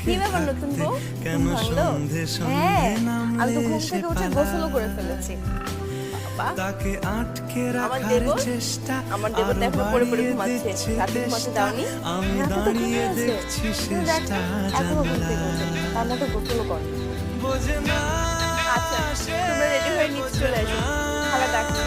কি ব্যাপার নতুন বউ, ঘুম ভাঙলো? হ্যাঁ, আমি তো ঘুম থেকে উঠে গোসলও করে ফেলেছি। বাবা, আমার দেবর, আমার দেবর দেখো পড়ে পড়ে ঘুমাচ্ছে। রাতে ঘুমাতে দাওনি? রাতে তো ঘুমিয়ে আছে। কিন্তু দেখো, এখনো ঘুম থেকে উঠে তার মতো গোসলও করে। আচ্ছা, তোমরা রেডি হয়ে নিচে চলে এসো, খালা ডাকছে।